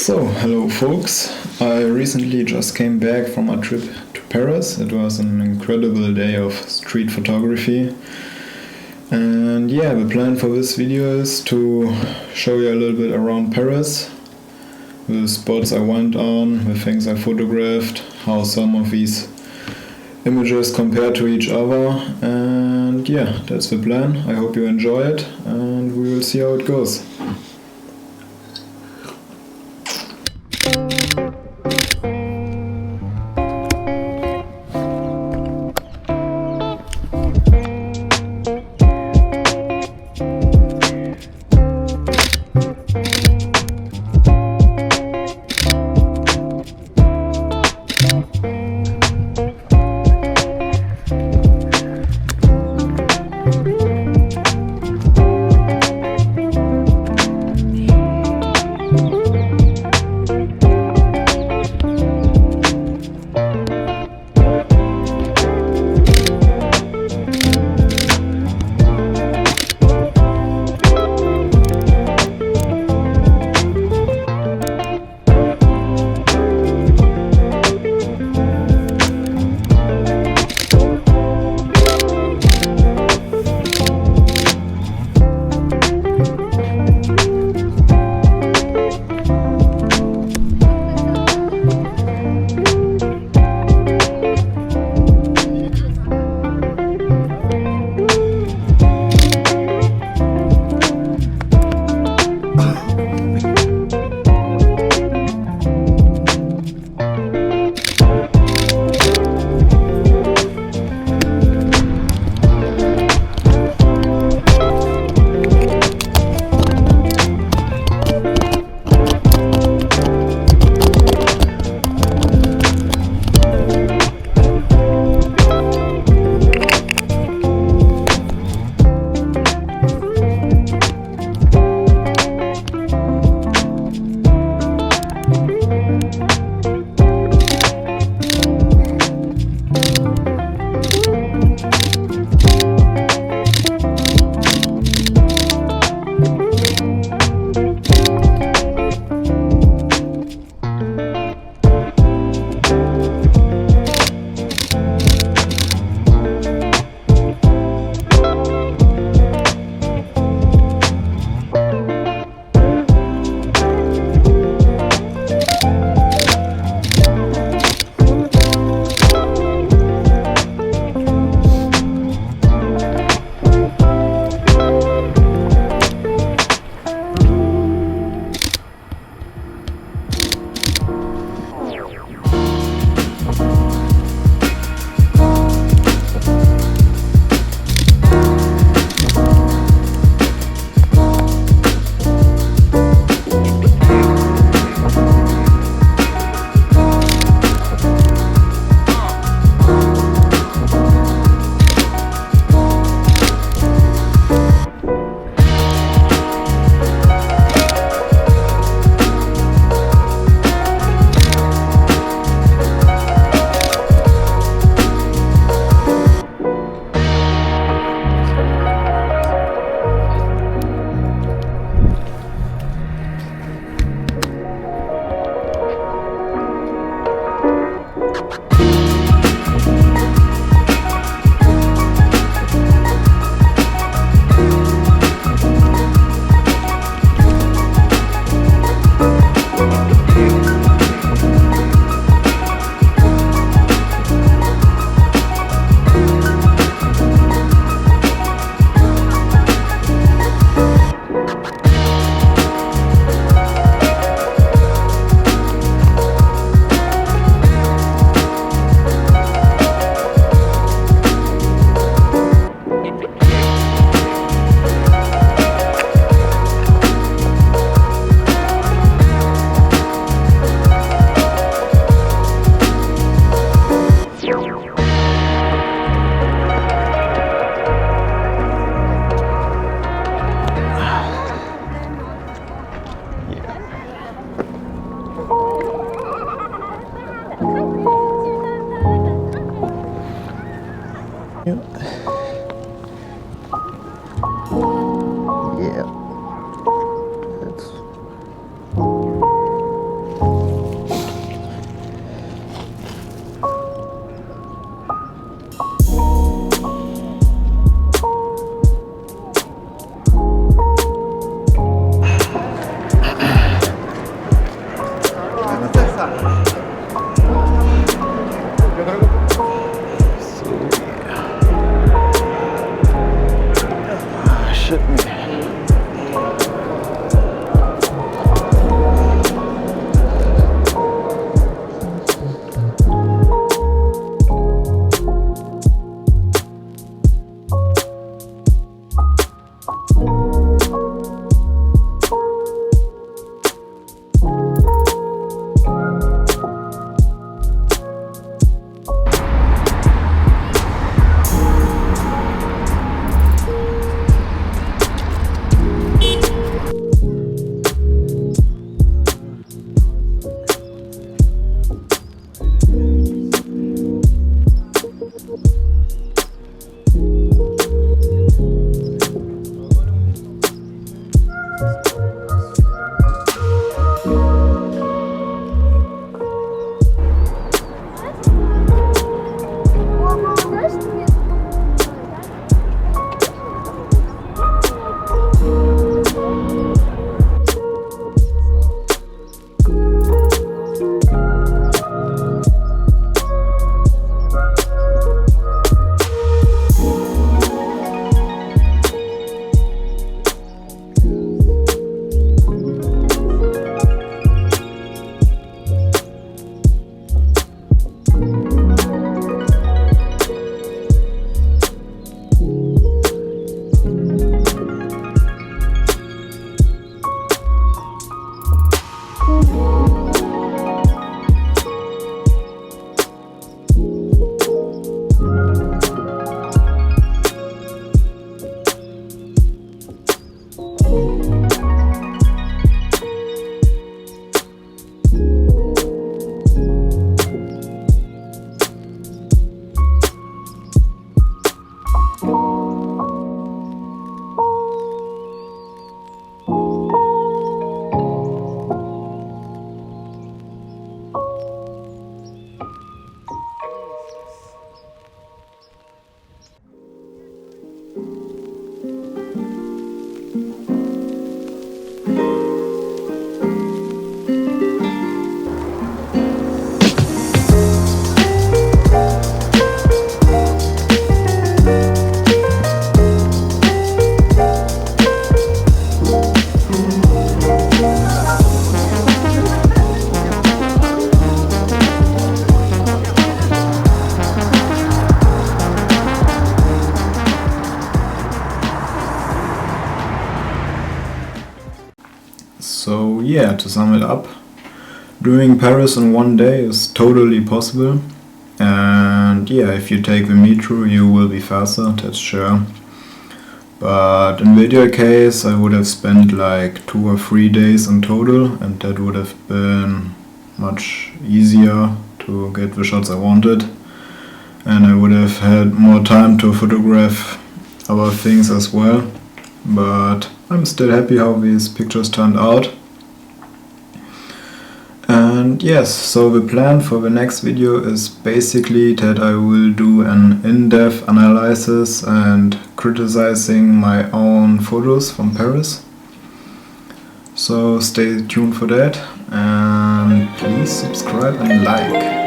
So, hello folks. I recently just came back from a trip to Paris. It was an incredible day of street photography. And yeah, the plan for this video is to show you a little bit around Paris, the spots I went on, the things I photographed, how some of these images compare to each other, and yeah, that's the plan. I hope you enjoy it and we will see how it goes. So yeah, to sum it up, doing Paris in one day is totally possible, and yeah, if you take the metro you will be faster, that's sure. But in the ideal case I would have spent like 2 or 3 days in total, and that would have been much easier to get the shots I wanted, and I would have had more time to photograph other things as well. But I'm still happy how these pictures turned out. And yes, so the plan for the next video is basically that I will do an in-depth analysis and criticizing my own photos from Paris. So stay tuned for that, and please subscribe and like.